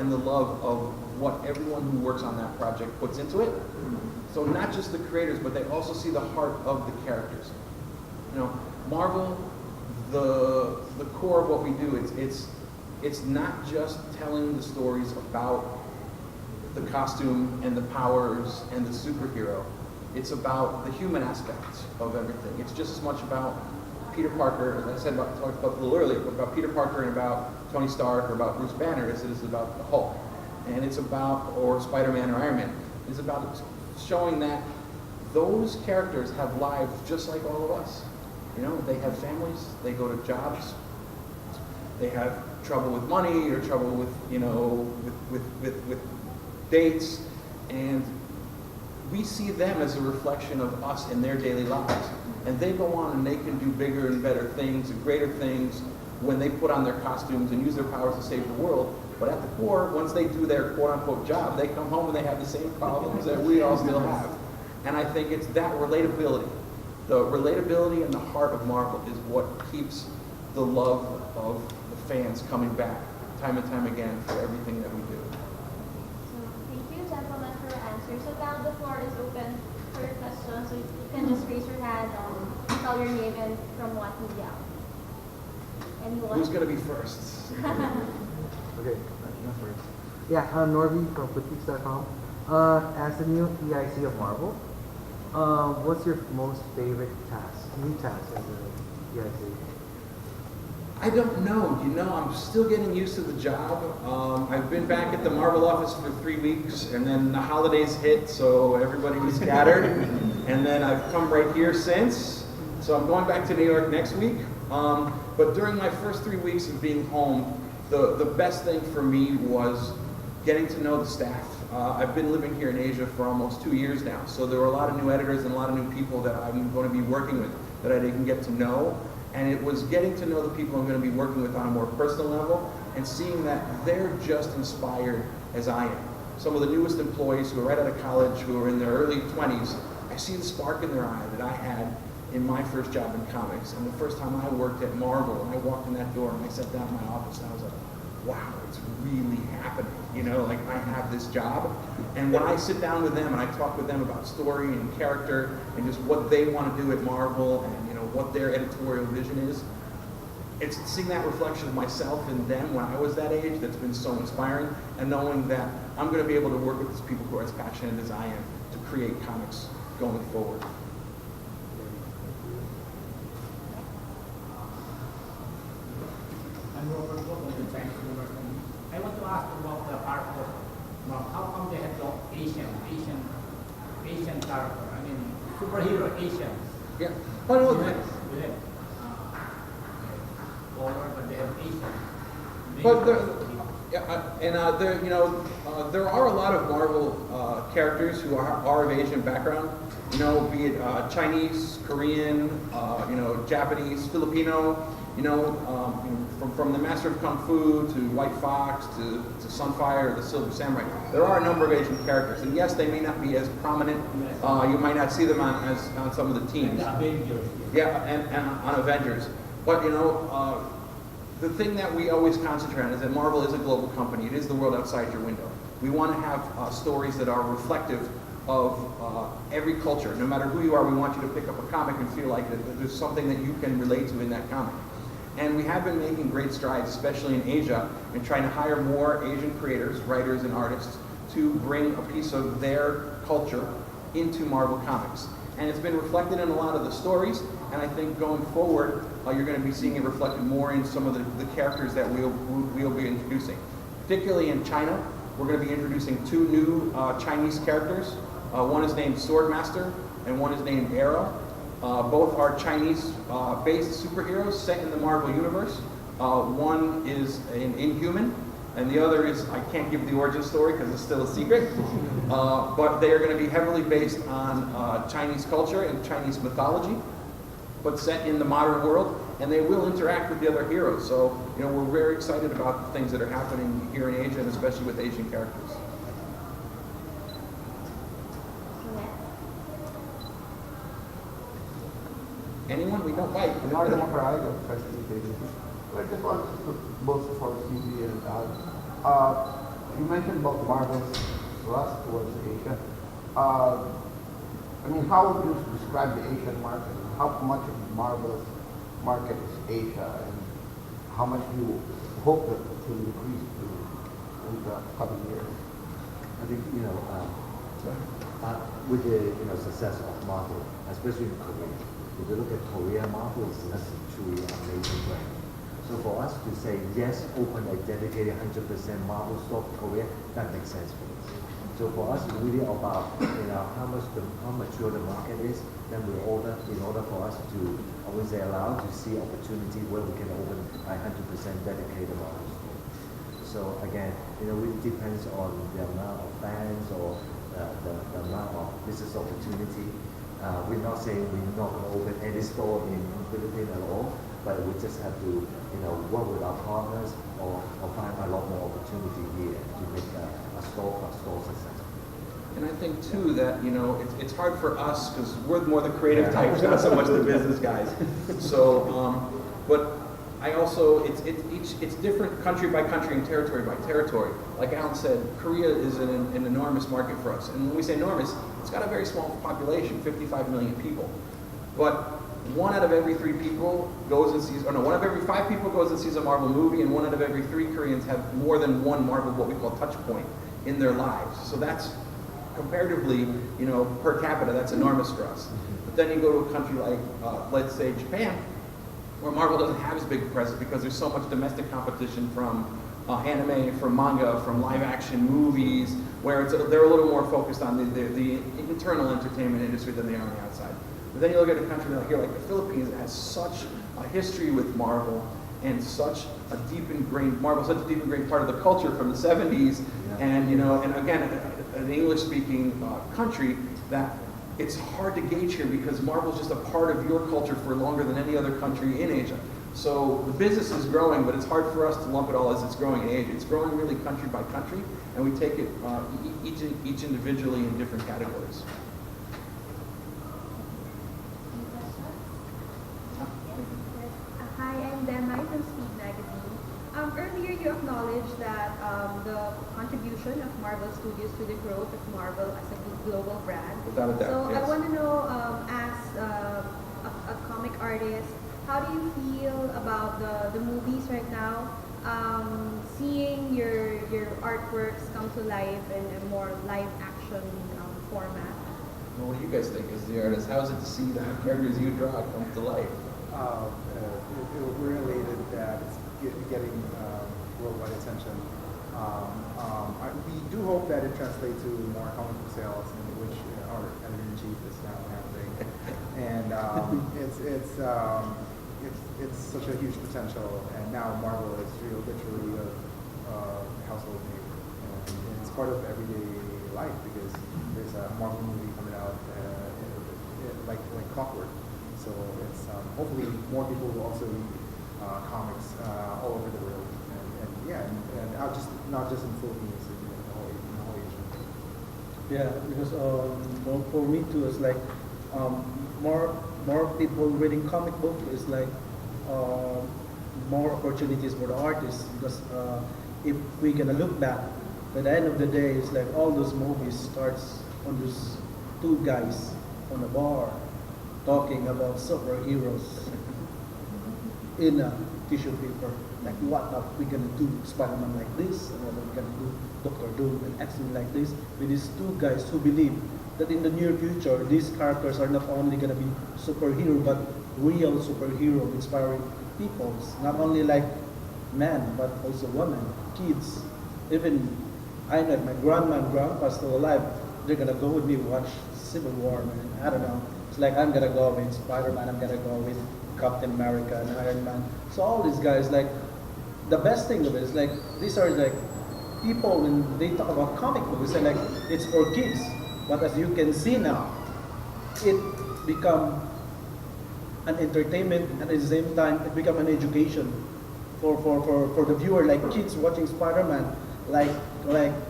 and the love of what everyone who works on that project puts into it. So not just the creators, but they also see the heart of the characters. You know, Marvel, the core of what we do, it's not just telling the stories about the costume and the powers and the superhero. It's about the human aspects of everything. It's just as much about Peter Parker, as I said talked about a little earlier, about Peter Parker and about Tony Stark or about Bruce Banner as it is about the Hulk. And it's about, or Spider-Man or Iron Man, it's about showing that those characters have lives just like all of us. You know, they have families, they go to jobs, they have trouble with money or trouble with, you know, with dates, and we see them as a reflection of us in their daily lives. And they go on and they can do bigger and better things and greater things when they put on their costumes and use their powers to save the world. But at the core, once they do their quote-unquote job, they come home and they have the same problems that we all still have. And I think it's that relatability. The relatability and the heart of Marvel is what keeps the love of the fans coming back time and time again for everything that we do. So thank you, gentlemen, for your answers. So now the floor is open for your questions. So you can just raise your hand, tell your name and from what media. Anyone? Who's going to be first? Okay, not first. Yeah, I'm Norby from Komiks.com. As the new EIC of Marvel, what's your most favorite new task as a EIC? I don't know. You know, I'm still getting used to the job. I've been back at the Marvel office for 3 weeks, and then the holidays hit, so everybody was scattered. And then I've come right here since. So I'm going back to New York next week. But during my first 3 weeks of being home, the best thing for me was getting to know the staff. I've been living here in Asia for almost 2 years now, so there were a lot of new editors and a lot of new people that I'm going to be working with that I didn't get to know. And it was getting to know the people I'm going to be working with on a more personal level and seeing that they're just inspired as I am. Some of the newest employees who are right out of college, who are in their early 20s, I see the spark in their eye that I had in my first job in comics. And the first time I worked at Marvel, and I walked in that door and I sat down in my office and I was like, wow, it's really happening. You know, like I have this job. And when I sit down with them and I talk with them about story and character and just what they want to do at Marvel and, you know, what their editorial vision is, it's seeing that reflection of myself and them when I was that age that's been so inspiring, and knowing that I'm going to be able to work with these people who are as passionate as I am to create comics going forward. I want to ask about the part of how come they have the Asian character? I mean, superhero Asians. Yeah. Oh, no, We have color, but they have Asian. but there are a lot of Marvel characters who are of Asian background. You know, be it Chinese, Korean, Japanese, Filipino. From the Master of Kung Fu to White Fox to Sunfire, the Silver Samurai. There are a number of Asian characters, and yes, they may not be as prominent. You might not see them on some of the teams. Yeah, and on Avengers. But the thing that we always concentrate on is that Marvel is a global company. It is the world outside your window. We want to have stories that are reflective of every culture. No matter who you are, we want you to pick up a comic and feel like that there's something that you can relate to in that comic. And we have been making great strides, especially in Asia, in trying to hire more Asian creators, writers, and artists to bring a piece of their culture into Marvel Comics. And it's been reflected in a lot of the stories, and I think going forward, you're going to be seeing it reflected more in some of the characters that we'll be introducing. Particularly in China, we're going to be introducing 2 new Chinese characters. One is named Swordmaster, and one is named Arrow. Both are Chinese-based superheroes set in the Marvel Universe. One is an Inhuman, and the other is, I can't give the origin story because it's still a secret, but they are going to be heavily based on Chinese culture and Chinese mythology, but set in the modern world, and they will interact with the other heroes. So, we're very excited about the things that are happening here in Asia, and especially with Asian characters. Anyone? We don't bite. I just want both for CB and Allen. you mentioned about Marvel's thrust towards Asia. I mean, how would you describe the Asian market? How much of Marvel's market is Asia, and how much do you hope that to increase in the coming years? I think, with the success of Marvel, especially in Korea, if you look at Korea, Marvel is less than truly an Asian brand. So for us to say yes, open a dedicated 100% Marvel store for Korea, that makes sense for us. So for us, it's really about how mature the market is. Then in order for us to always say allow to see opportunity where we can open a 100% dedicated Marvel store. So again, it really depends on the amount of fans or the amount of business opportunity. We're not saying we're not going to open any store in Philippines at all, but we just have to, work with our partners or find a lot more opportunity here to make a store successful. And I think too that it's hard for us because we're more the creative types, not so much the business guys. So, but I also it's different country by country and territory by territory. Like Alan said, Korea is an enormous market for us, and when we say enormous, it's got a very small population, 55 million people. But 1 out of every 3 people goes and sees, 1 out of every 5 people goes and sees a Marvel movie, and 1 out of every 3 Koreans have more than one Marvel, what we call touch point, in their lives. So that's comparatively, per capita, that's enormous for us. But then you go to a country like, let's say Japan, where Marvel doesn't have as big a presence because there's so much domestic competition from anime, from manga, from live action movies, where they're a little more focused on the internal entertainment industry than they are on the outside. But then you look at a country like the Philippines that has such a history with Marvel and such a deep ingrained part of the culture from the 70s, and and again, an English-speaking country that it's hard to gauge here because Marvel's just a part of your culture for longer than any other country in Asia. So the business is growing, but it's hard for us to lump it all as it's growing in Asia. It's growing really country by country, and we take it each individually in different categories. Hi, I'm Demai from Speed Magazine. Earlier you acknowledged that the contribution of Marvel Studios to the growth of Marvel as a global brand. Without a doubt, So yes. I want to know, as a comic artist, how do you feel about the movies right now? Seeing your artworks come to life in a more live action format. Well, what do you guys think as the artist? How is it to see the characters you draw come to life? We're elated that it's getting worldwide attention. We do hope that it translates to more comic book sales, which our editor-in-chief is now handling. And it's such a huge potential. And now Marvel is literally a household name, and it's part of everyday life because there's a Marvel movie coming out like clockwork. So it's hopefully more people will also read comics all over the world, and not just in the Philippines, in the whole Asia. Yeah, because for me too, it's like more people reading comic book is like more opportunities for the artists. Because if we're gonna look back, at the end of the day, it's like all those movies starts on those 2 guys on a bar talking about superheroes in a tissue paper. Like, what are we gonna do Spider-Man like this? And what are we gonna do Doctor Doom and X-Men like this? With these 2 guys who believe that in the near future, these characters are not only gonna be superhero, but real superhero inspiring people. Not only like men, but also women, kids. Even I know my grandma and grandpa still alive. They're gonna go with me watch Civil War, man. I don't know. It's like I'm gonna go with Spider-Man, I'm gonna go with Captain America and Iron Man. So all these guys, like, the best thing of it is like these are like people when they talk about comic books, they say like it's for kids. But as you can see now, it become an entertainment and at the same time it become an education for the viewer, like kids watching Spider-Man, like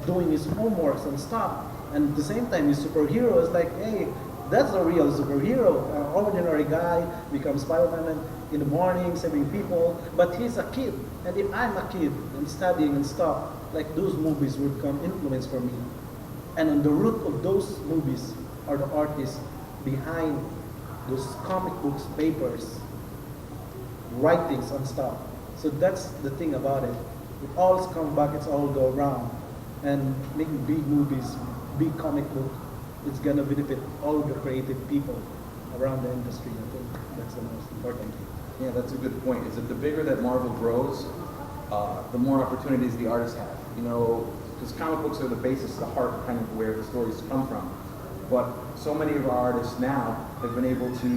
doing his homeworks and stuff. And at the same time, his superhero is like, hey, that's a real superhero. An ordinary guy becomes Spider-Man in the morning, saving people. But he's a kid. And if I'm a kid and studying and stuff, like those movies would become influence for me. And on the root of those movies are the artists behind those comic books, papers, writings and stuff. So that's the thing about it. It all comes back, it's all go around. And making big movies, big comic book, it's gonna benefit all the creative people around the industry. I think that's the most important thing. Yeah, that's a good point. Is that the bigger that Marvel grows, the more opportunities the artists have. You know, because comic books are the basis, the heart, kind of where the stories come from. But so many of our artists now have been able to,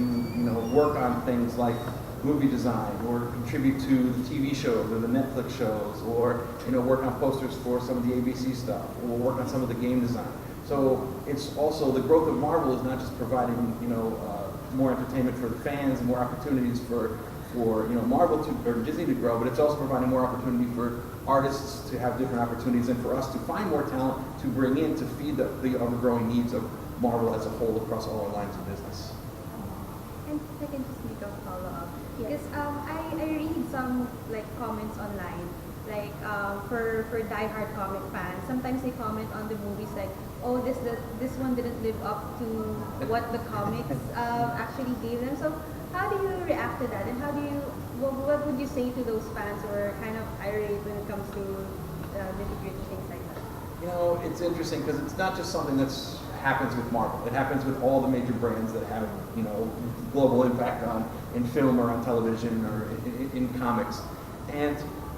work on things like movie design, or contribute to the TV shows or the Netflix shows, or work on posters for some of the ABC stuff, or work on some of the game design. So it's also the growth of Marvel is not just providing more entertainment for the fans and more opportunities for Marvel or Disney to grow, but it's also providing more opportunity for artists to have different opportunities and for us to find more talent to bring in to feed the ever-growing needs of Marvel as a whole across all our lines of business. And if I can just make a follow-up, Yes. because I read some like comments online, like for diehard comic fans, sometimes they comment on the movies like, oh, this one didn't live up to what the comics actually gave them. So how do you react to that, and what would you say to those fans who are kind of irate when it comes to nitty-gritty things like that? It's interesting because it's not just something that's happens with Marvel. It happens with all the major brands that have, global impact in film or on television or in comics. And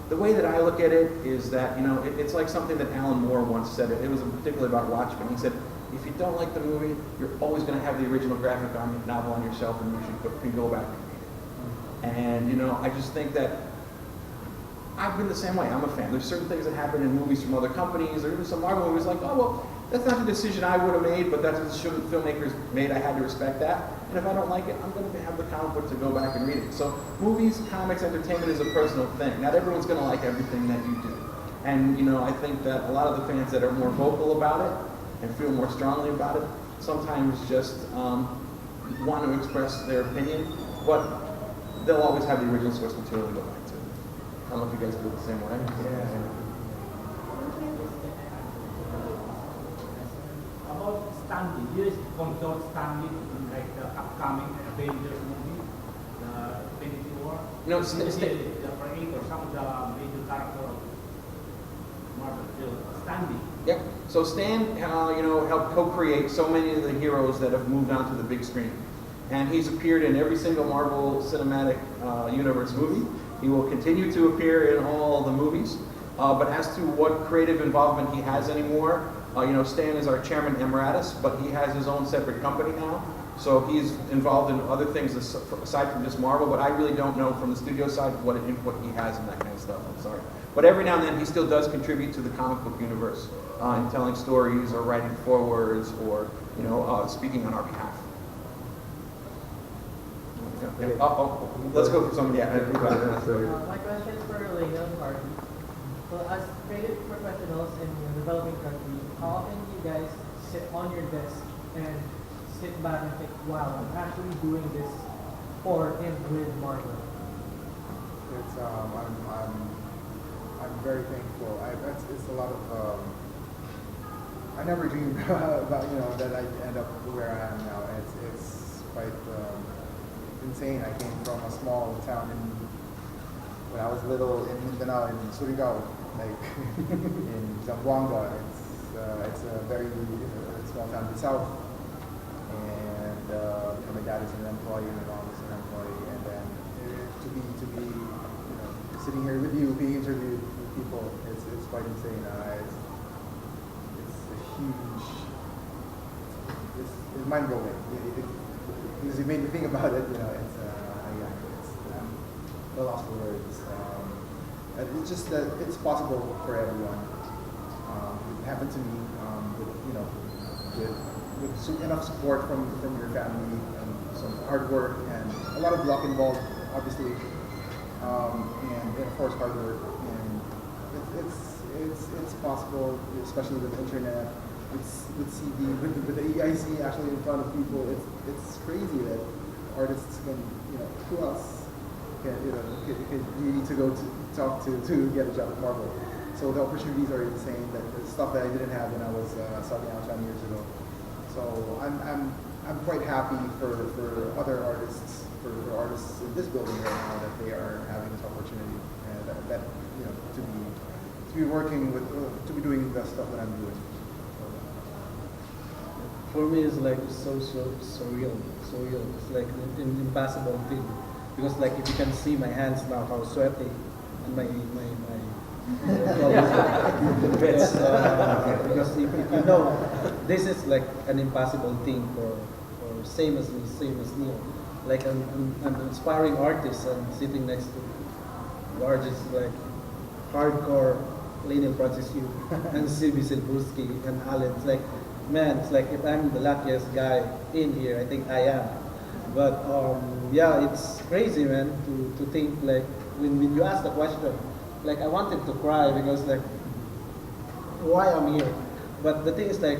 the way that I look at it is that, it's like something that Alan Moore once said. It was particularly about Watchmen. He said, if you don't like the movie, you're always going to have the original graphic novel on your shelf, and you can go back and read it. And, I just think that I've been the same way. I'm a fan. There's certain things that happen in movies from other companies, or even some Marvel movies like, oh, well, that's not the decision I would have made, but that's what the filmmakers made. I had to respect that. And if I don't like it, I'm going to have the comic book to go back and read it. So movies, comics, entertainment is a personal thing. Not everyone's going to like everything that you do. And, I think that a lot of the fans that are more vocal about it and feel more strongly about it sometimes just want to express their opinion, but they'll always have the original source material to go back to. I don't know if you guys feel the same way. About Stanley, do you consult Stanley in like the upcoming Avengers movie, the Infinity War? No, The creator, some of the major character of Marvel, Stanley. Yep. So Stan, helped co-create so many of the heroes that have moved on to the big screen. And he's appeared in every single Marvel Cinematic Universe movie. He will continue to appear in all the movies. But as to what creative involvement he has anymore, Stan is our chairman emeritus, but he has his own separate company now. So he's involved in other things aside from just Marvel, but I really don't know from the studio side what input he has in that kind of stuff. I'm sorry. But every now and then he still does contribute to the comic book universe in telling stories or writing forewords or, speaking on our behalf. Let's go for some, My question is for Leinil and Harvey. So as creative professionals in a developing country, how often do you guys sit on your desk and sit back and think, wow, I'm actually doing this for and with Marvel? It's I'm very thankful. It's a lot of I never dreamed about that I end up where I am now. It's quite insane. I came from a small town when I was little in Mindanao, in Surigao, like in Zamboanga. It's a very small town in the south, and my dad is an employee, my mom is an employee, and then to be sitting here with you, being interviewed with people, it's quite insane. It's a huge, it's mind blowing. Because it made me think about it, it's a loss for words. It's just that it's possible for everyone. It happened to me with enough support from your family and some hard work and a lot of luck involved, obviously, and of course hard work. And it's possible, especially with the internet. With CD, with the EIC actually in front of people, it's crazy that artists can, who else can, you need to go to talk to get a job at Marvel. So the opportunities are insane. That the stuff that I didn't have when I was starting out 20 years ago. So I'm quite happy for other artists, for artists in this building right now that they are having this opportunity and that you know to be working with to be doing the stuff that I'm doing. For me, it's like so real. It's like an impossible thing because like if you can see my hands now, how sweaty, and my because if you know, this is like an impossible thing for same as Neil, like an inspiring artist and sitting next to artists like hardcore Leinil and C.B Cebulski and Allen. It's like, man, it's like if I'm the luckiest guy in here, I think I am. But yeah, it's crazy, man, to think like when you ask the question, like I wanted to cry because like why I'm here. But the thing is like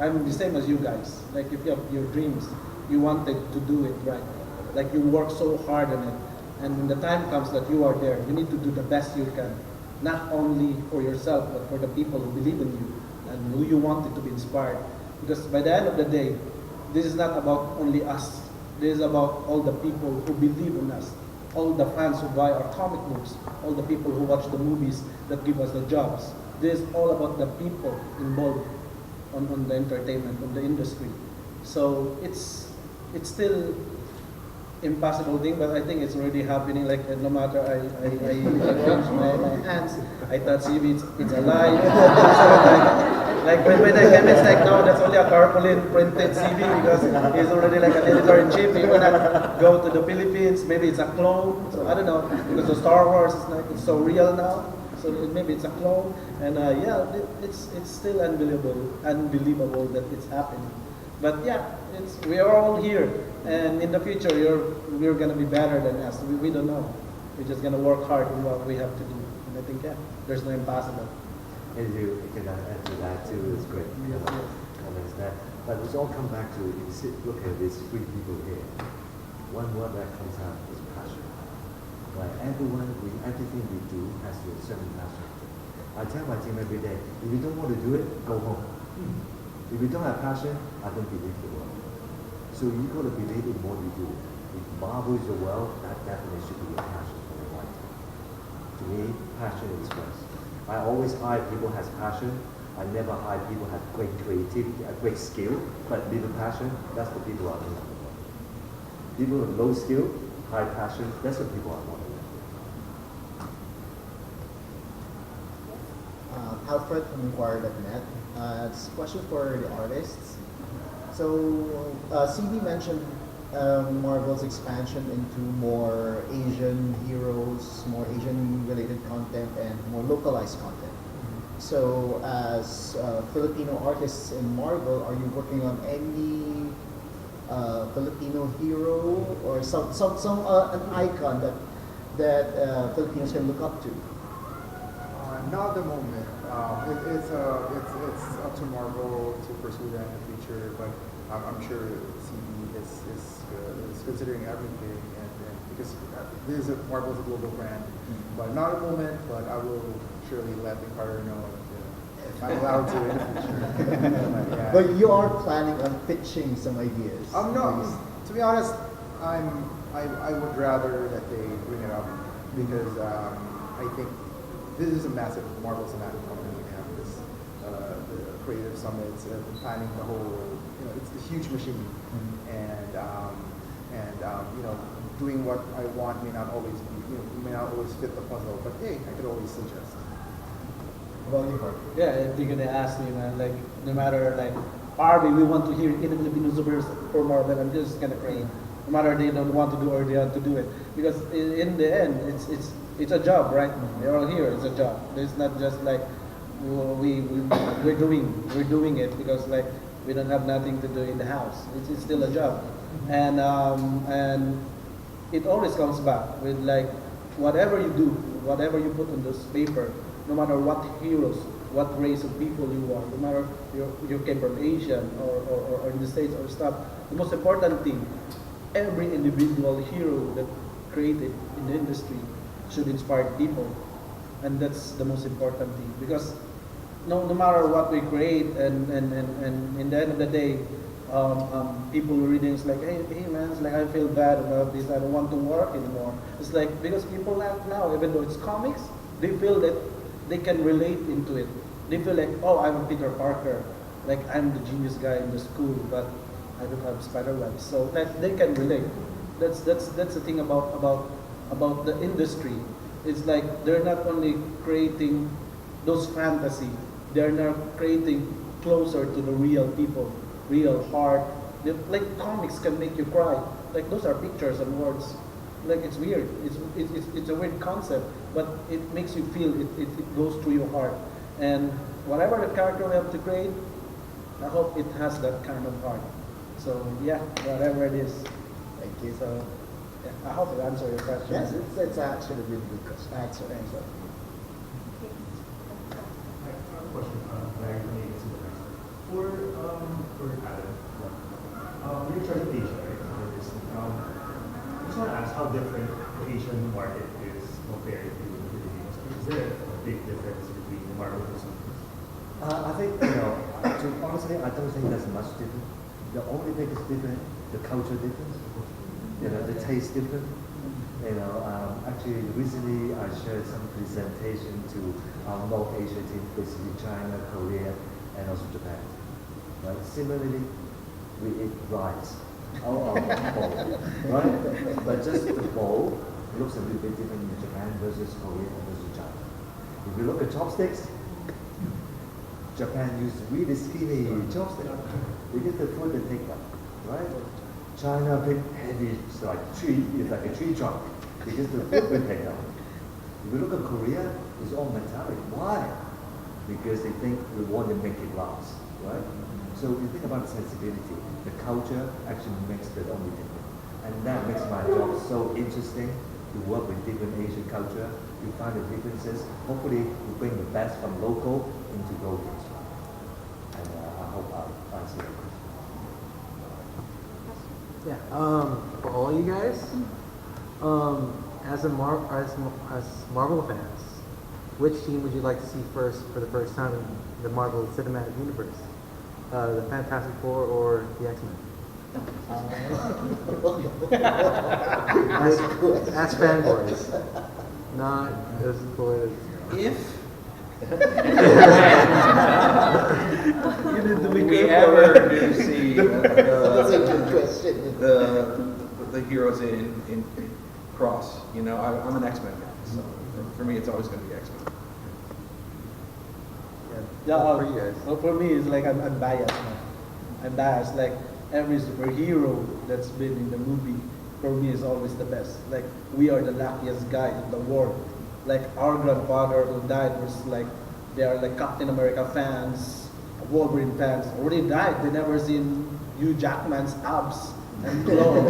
I'm the same as you guys. Like if you have your dreams, you wanted to do it right. Like you work so hard on it. And when the time comes that you are there, you need to do the best you can. Not only for yourself, but for the people who believe in you and who you wanted to be inspired. Because by the end of the day, this is not about only us. This is about all the people who believe in us. All the fans who buy our comic books. All the people who watch the movies that give us the jobs. This is all about the people involved on the entertainment, on the industry. So it's still impossible thing, but I think it's already happening. Like no matter I touch my hands, I touch CB, it's alive. So like when I came, it's like no, that's only a tarpaulin printed CB because he's already like an editor-in-chief. He wanna go to the Philippines. Maybe it's a clone. So I don't know because the Star Wars is like it's so real now. So maybe it's a clone, and yeah, it's still unbelievable that it's happening. But yeah, we are all here, and in the future, we're gonna be better than us. We don't know. We're just gonna work hard on what we have to do, and I think yeah, there's no impossible. And you can add to that too. It's great. Yes, yes. Comments that, but it's all come back to if you look at these three people here. One word that comes out is passion. Like everything we do has a certain passion. I tell my team every day, if you don't want to do it, go home. If you don't have passion, I don't believe the world. So you got to believe in what you do. If Marvel is your world, that definitely should be your passion for your lifetime. To me, passion is first. I always hire people who has passion. I never hire people who have great creativity, a great skill, but little passion. That's the people I want to work with. People with low skill, high passion. That's the people I want to work with. Alfred from Inquirer.net. It's a question for the artists. So, CB mentioned Marvel's expansion into more Asian heroes, more Asian-related content, and more localized content. So, as Filipino artists in Marvel, are you working on any Filipino hero or an icon that Filipinos can look up to? Not at the moment. It's up to Marvel to pursue that in the future, but I'm sure CB is considering everything, and because Marvel is a global brand, but not at the moment. But I will surely let the Inquirer know if I'm allowed to in the future. Yeah. But you are planning on pitching some ideas. No. To be honest, I would rather that they bring it up because I think. This is a massive Marvel Cinematic company. We have this the creative summits, planning the whole. It's a huge machine, and doing what I want may not always be. May not always fit the puzzle. But hey, I could always suggest. Well, you heard. Yeah, if you're gonna ask me, man, like no matter like Harvey, we want to hear in the Filipino supers for Marvel. I'm just gonna pray. No matter they don't want to do or they want to do it, because in the end, it's a job, right? They're all here. It's a job. It's not just like we're doing it because like we don't have nothing to do in the house. It's still a job, and it always comes back with like whatever you do, whatever you put on this paper, no matter what heroes, what race of people you are, no matter you came from Asia or in the States or stuff. The most important thing, every individual hero that created in the industry should inspire people. and that's the most important thing because no matter what we create, and in the end of the day, people reading is like, hey man, it's like I feel bad about this. I don't want to work anymore. It's like because people now, even though it's comics, they feel that they can relate into it. They feel like, oh, I'm Peter Parker, like I'm the genius guy in the school, but I don't have spider webs, so that they can relate. That's the thing about the industry. It's like they're not only creating those fantasy, they're now creating closer to the real people, real heart. Like comics can make you cry. Like those are pictures and words. Like it's weird. It's a weird concept, but it makes you feel. It goes through your heart. And whatever the character we have to create, I hope it has that kind of heart. So yeah, whatever it is. Thank you. So yeah, I hope it answers your question. Yes, it's actually a really good question. Answer. Question, Larry from the agency. For Allen, you're in charge of Asia, right? I just want to ask how different the Asian market is compared to the Philippines. Is there a big difference between the Marvel and Superheroes? I think, honestly, I don't think there's much different. The only thing is different, the culture difference, the taste different. Actually, recently I shared some presentation to our North Asia team, basically China, Korea, and also Japan. Right? Similarly, we eat rice out of a bowl, right? But just the bowl looks a little bit different in Japan versus Korea versus China. If you look at chopsticks, Japan uses really skinny chopsticks because the food they take up, right? China pick heavy, it's like a tree trunk because the food we take up. If you look at Korea, it's all metallic. Why? Because they think we want to make it last, right? So if you think about the sensibility, the culture actually makes the only difference. And that makes my job so interesting to work with different Asian culture. You find the differences. Hopefully, we bring the best from local into global as well. And I hope I answered the question. Yeah. For all you guys, as Marvel fans, which team would you like to see first for the first time in the Marvel Cinematic Universe? The Fantastic Four or the X-Men? As fanboys. Not as employees. If You need to be we careful. ever do see That's a good question. the heroes in cross, I'm an X-Men guy, so for me it's always going to be X-Men. Yeah, For you guys. well, for me, it's like I'm biased. Man. I'm biased. Like every superhero that's been in the movie, for me, is always the best. Like we are the luckiest guy in the world. Like our grandfather who died was like, they are like Captain America fans, Wolverine fans. Already died. They never seen Hugh Jackman's abs and glow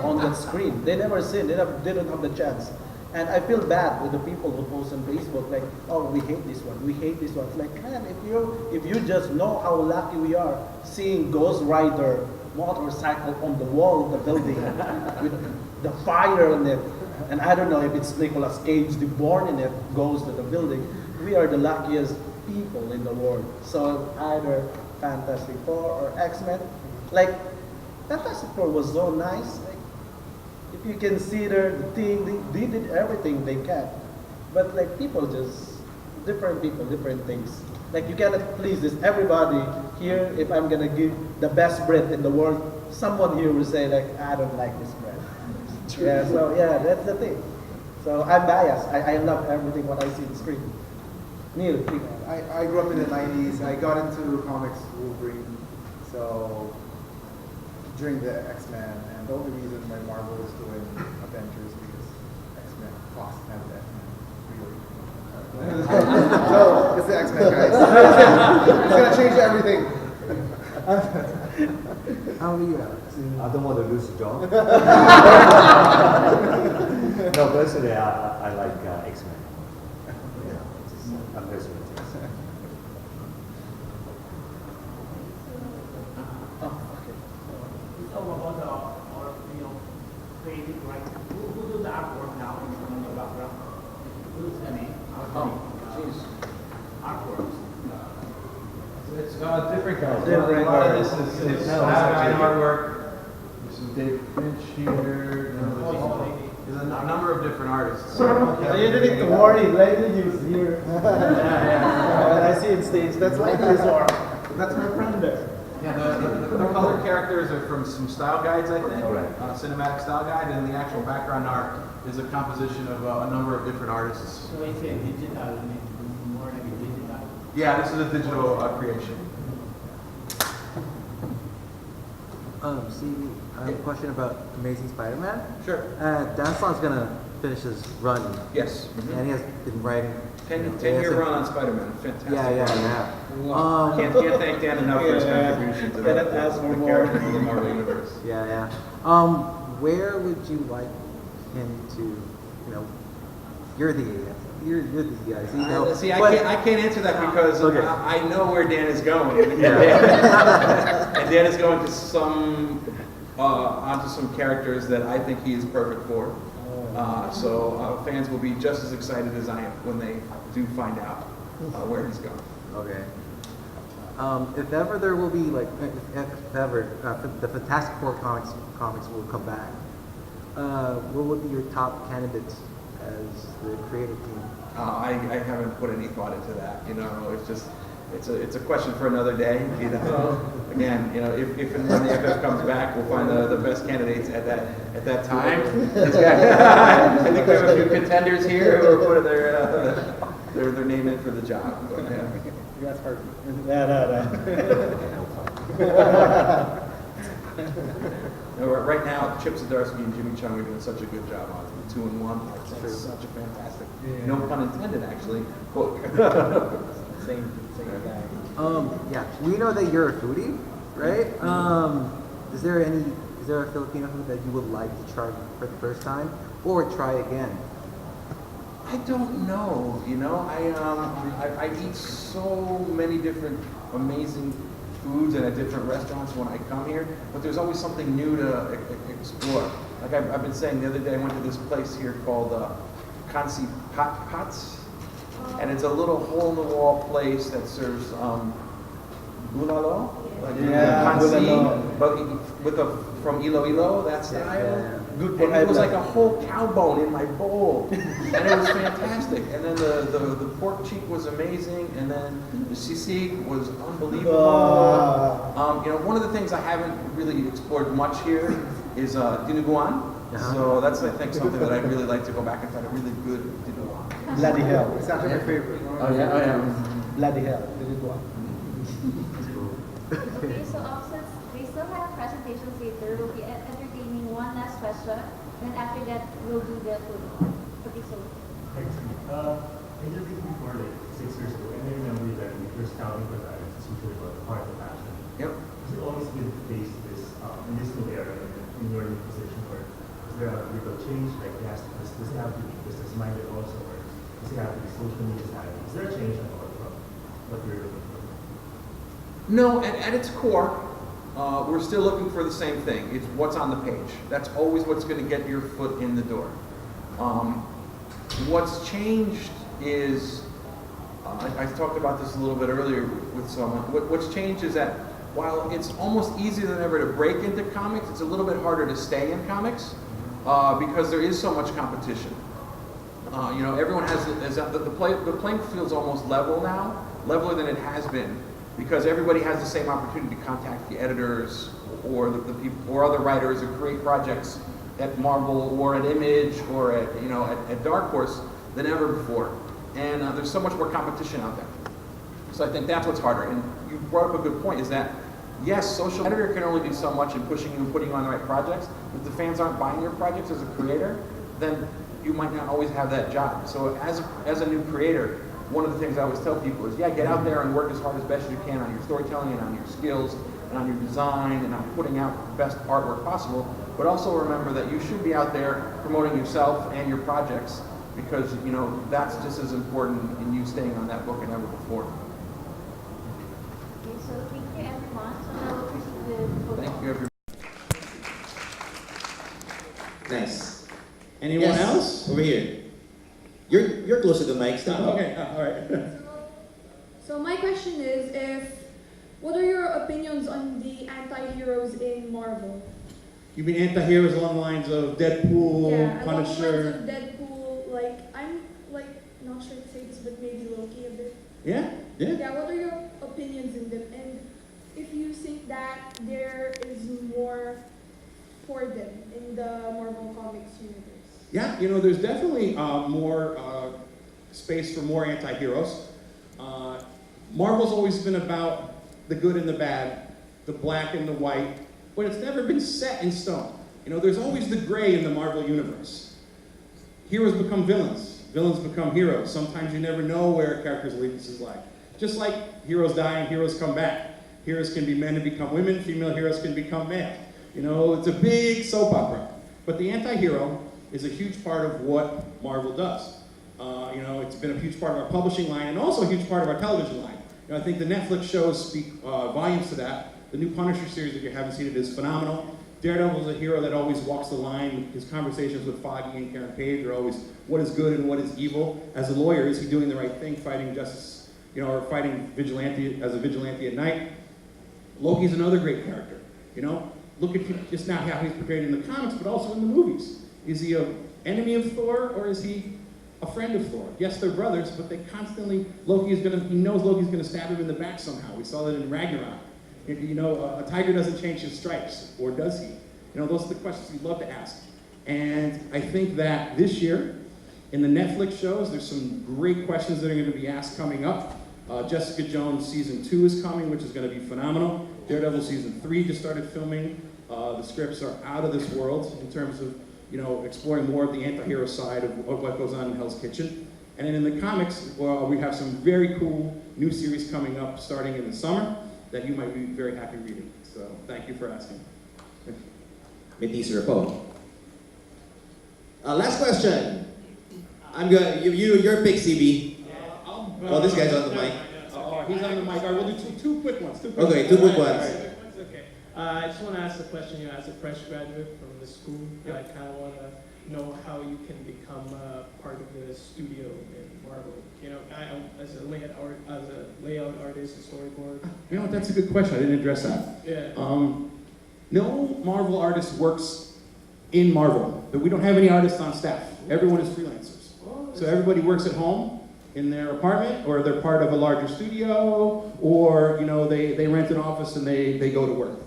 on the screen. They never seen. They don't have the chance. And I feel bad with the people who post on Facebook like, oh, we hate this one, we hate this one. It's like, man, if you just know how lucky we are seeing Ghost Rider motorcycle on the wall of the building with the fire on it, and I don't know if it's Nicolas Cage, the born in it, goes to the building. We are the luckiest people in the world. So either Fantastic Four or X-Men. Like, Fantastic Four was so nice. If you consider the thing, they did everything they can. But like people just, different people, different things. Like you cannot please this. Everybody here, if I'm gonna give the best bread in the world, someone here will say like, I don't like this bread. Yeah, so yeah, that's the thing. So I'm biased. I love everything what I see on the screen. Neil, I grew up in the 90s. I got into comics Wolverine. So during the X-Men, and the only reason why Marvel is doing Avengers because X-Men, Fox had the X-Men, really. So, it's the X-Men, guys. It's gonna change everything. How are you, Alex? I don't want to lose a job. No, personally, I like X-Men. It's a personal thing. So about the creative writing, who do the artwork now in the background? Who's the name? Different guys. Different a lot of guys. this is No, Batman it's artwork. This is Dave Finch here. There's a number of different artists. You don't need to worry, Leinil is here. When I see him stage, that's Leinil's work. That's my friend there. Yeah, the color characters are from some style guides, I think. Cinematic style guide, and the actual background art is a composition of a number of different artists. So it's a digital, more like a digital. Yeah, this is a digital creation. CB, I have a question about Amazing Spider-Man. Sure. Dan Slott's gonna finish his run. Yes. And he has been writing. 10-year run on Spider-Man. Fantastic. Yeah. Can't thank Dan enough for his contribution to the characters of the Marvel Universe. Yeah. Where would you like him to, you're the guy. So I can't answer that because I know where Dan is going. And Dan is going to onto some characters that I think he is perfect for. So fans will be just as excited as I am when they do find out where he's going. Okay. If ever there will be if ever the Fantastic Four comics will come back, what would be your top candidates as the creative team? I haven't put any thought into that. It's just it's a question for another day. Again, if and when the FF comes back, we'll find the best candidates at that time. I think we have a few contenders here who are putting their name in for the job. But, yeah. That's Harvey. Right now, Chip Zdarsky and Jimmy Chung are doing such a good job on it. 2-in-1. It's such a fantastic, no pun intended, actually, book. Same guy. We know that you're a foodie, right? Is there a Filipino food that you would like to try for the first time or try again? I don't know. I eat so many different amazing foods and at different restaurants when I come here, but there's always something new to explore. Like I've been saying, the other day I went to this place here called Kansi Pots, and it's a little hole-in-the-wall place that serves bulalo, kansi, but from Iloilo, that style. Good And it was like a whole cow bone in my bowl, and it was fantastic. And then the pork cheek was amazing, and then the sisig was unbelievable. One of the things I haven't really explored much here is dinuguan. So that's, I think, something that I'd really like to go back and find a really good dinuguan. Bloody hell. It's actually my favorite. Oh yeah. Bloody hell. Dinuguan. Okay, so since we still have presentations later, we'll be entertaining one last question, and after that, we'll do the food. Okay, so. Thanks. I just think before 6 years ago, and I remember that we were scouting for that, it's usually about heart and passion. Yep. Has it always been faced this, in this new era, in your new position, or is there a little change, like does this have to be business-minded also, or does it have to be social media savvy? Is there a change at all from what you're looking for? No, at its core, we're still looking for the same thing. It's what's on the page. That's always what's going to get your foot in the door. What's changed is, I talked about this a little bit earlier with someone. What's changed is that while it's almost easier than ever to break into comics, it's a little bit harder to stay in comics because there is so much competition. Everyone has the playing field's almost level now, leveler than it has been, because everybody has the same opportunity to contact the editors or the people or other writers or create projects at Marvel or at Image or at Dark Horse than ever before. And there's so much more competition out there. So I think that's what's harder. And you brought up a good point, is that yes, social editor can only do so much in pushing you and putting you on the right projects. If the fans aren't buying your projects as a creator, then you might not always have that job. So as a new creator, one of the things I always tell people is, get out there and work as hard as best you can on your storytelling and on your skills and on your design and on putting out the best artwork possible. But also remember that you should be out there promoting yourself and your projects, because that's just as important in you staying on that book and ever before. Okay, so thank you everyone. So now we'll proceed with photo. Thank you, everyone. Nice. Anyone else? Over here. You're close to the mic. Stop. Okay, all right. So my question is, if what are your opinions on the anti-heroes in Marvel? You mean anti-heroes along the lines of Deadpool, Yeah, along the Punisher? lines of Deadpool, like, I'm like not sure to say this, but maybe Loki a bit. Yeah, yeah. Yeah, what are your opinions in them? And if you think that there is more for them in the Marvel Comics universe? Yeah, you know, there's definitely more space for more anti-heroes. Marvel's always been about the good and the bad, the black and the white, but it's never been set in stone. You know, there's always the gray in the Marvel universe. Heroes become villains. Villains become heroes. Sometimes you never know where a character's allegiances lie. Just like heroes die and heroes come back. Heroes can be men and become women. Female heroes can become male. You know, it's a big soap opera. But the anti-hero is a huge part of what Marvel does. You know, it's been a huge part of our publishing line and also a huge part of our television line. You know, I think the Netflix shows speak volumes to that. The new Punisher series, if you haven't seen it, is phenomenal. Daredevil is a hero that always walks the line. His conversations with Foggy and Karen Page are always what is good and what is evil. As a lawyer, is he doing the right thing, fighting justice, you know, or fighting vigilante as a vigilante at night? Loki's another great character. You know, look at just not how he's portrayed in the comics, but also in the movies. Is he an enemy of Thor, or is he a friend of Thor? Yes, they're brothers, but they constantly, he knows Loki's gonna stab him in the back somehow. We saw that in Ragnarok. You know, a tiger doesn't change his stripes, or does he? You know, those are the questions we love to ask. And I think that this year, in the Netflix shows, there's some great questions that are gonna be asked coming up. Jessica Jones season 2 is coming, which is gonna be phenomenal. Daredevil season 3 just started filming. The scripts are out of this world in terms of, you know, exploring more of the anti-hero side of what goes on in Hell's Kitchen. And then in the comics, well, we have some very cool new series coming up starting in the summer that you might be very happy reading. So thank you for asking. May teaser po. Last question. I'm good. Your pick, CB. Well, this guy's on the mic. He's on the mic. All right, we'll do two quick ones. Okay, two quick ones. Okay. I just want to ask a question. You know, as a fresh graduate from the school, I kind of want to know how you can become part of the studio in Marvel. You know, as a layout artist, a storyboard. You know what? That's a good question. I didn't address that. Yeah. No Marvel artist works in Marvel. We don't have any artists on staff. Everyone is freelancers. So everybody works at home in their apartment, or they're part of a larger studio, or you know they rent an office and they go to work.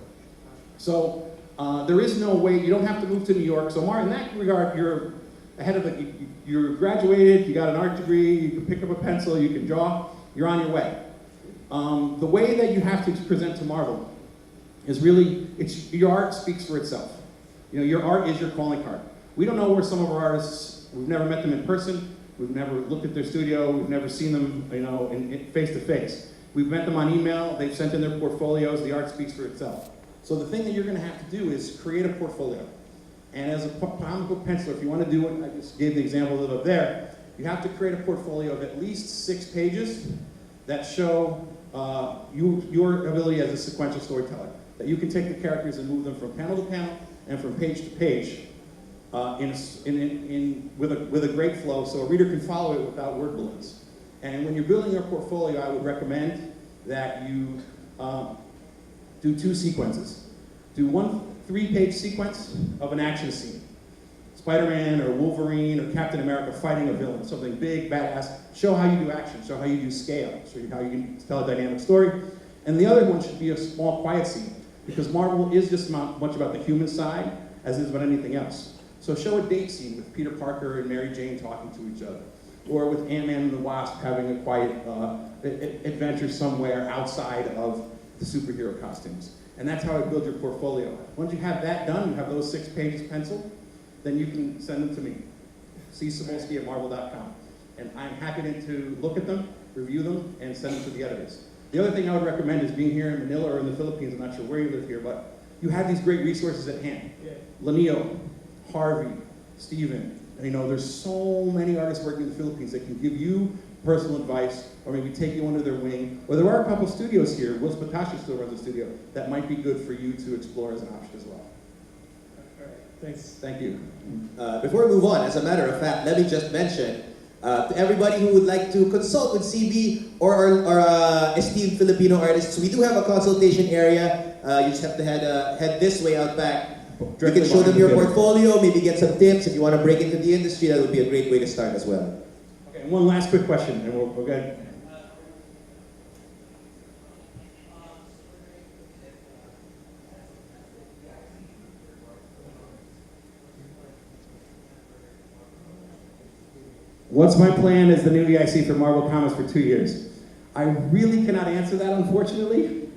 So there is no way, you don't have to move to New York. So Mar, in that regard, you're ahead of it. You're graduated, you got an art degree, you can pick up a pencil, you can draw, you're on your way. The way that you have to present to Marvel is really, your art speaks for itself. You know, your art is your calling card. We don't know where some of our artists, we've never met them in person, we've never looked at their studio, we've never seen them, you know, face to face. We've met them on email, they've sent in their portfolios, the art speaks for itself. So the thing that you're gonna have to do is create a portfolio. And as a comic book penciler, if you wanna do what I just gave the example of up there, you have to create a portfolio of at least 6 pages that show your ability as a sequential storyteller. That you can take the characters and move them from panel to panel and from page to page with a great flow so a reader can follow it without word balloons. And when you're building your portfolio, I would recommend that you do 2 sequences. Do one 3-page sequence of an action scene. Spider-Man or Wolverine or Captain America fighting a villain, something big, badass. Show how you do action, show how you do scale, show how you can tell a dynamic story. And the other one should be a small, quiet scene, because Marvel is just not much about the human side as it is about anything else. So show a date scene with Peter Parker and Mary Jane talking to each other, or with Ant-Man and the Wasp having a quiet adventure somewhere outside of the superhero costumes. And that's how I build your portfolio. Once you have that done, you have those 6 pages penciled, then you can send them to me, C. Cebulski at marvel.com. And I'm happy to look at them, review them, and send them to the editors. The other thing I would recommend is being here in Manila or in the Philippines, I'm not sure where you live here, but you have these great resources at hand. Leinil, Harvey, Steven, you know, there's so many artists working in the Philippines that can give you personal advice, or maybe take you under their wing. Or there are a couple studios here, Will Spatashi still runs a studio, that might be good for you to explore as an option as well. All right, thanks. Thank you. Before we move on, as a matter of fact, let me just mention, To everybody who would like to consult with CB or our esteemed Filipino artists, we do have a consultation area. You just have to head this way out back. You can show them your portfolio, maybe get some tips. If you want to break into the industry, that would be a great way to start as well. Okay, and one last quick question, and we're good. What's my plan as the new EIC for Marvel Comics for 2 years? I really cannot answer that, unfortunately.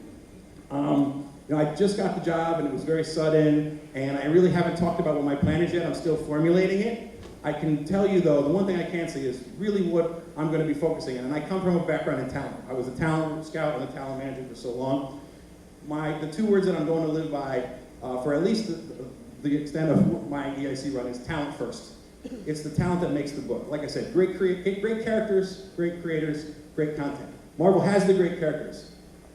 I just got the job and it was very sudden, and I really haven't talked about what my plan is yet. I'm still formulating it. I can tell you though, the one thing I can say is really what I'm going to be focusing on. And I come from a background in talent. I was a talent scout and a talent manager for so long. The 2 words that I'm going to live by, for at least the extent of my EIC run, is talent first. It's the talent that makes the book. Like I said, great characters, great creators, great content. Marvel has the great characters.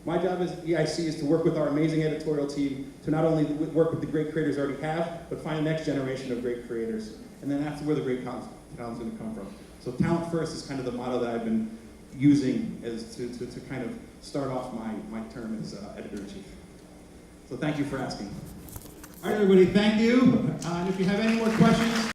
My job as EIC is to work with our amazing editorial team to not only work with the great creators we already have, but find the next generation of great creators. And then that's where the great talent's going to come from. So talent first is kind of the motto that I've been using as to kind of start off my term as editor-in-chief. So thank you for asking. All right, everybody, thank you. And if you have any more questions,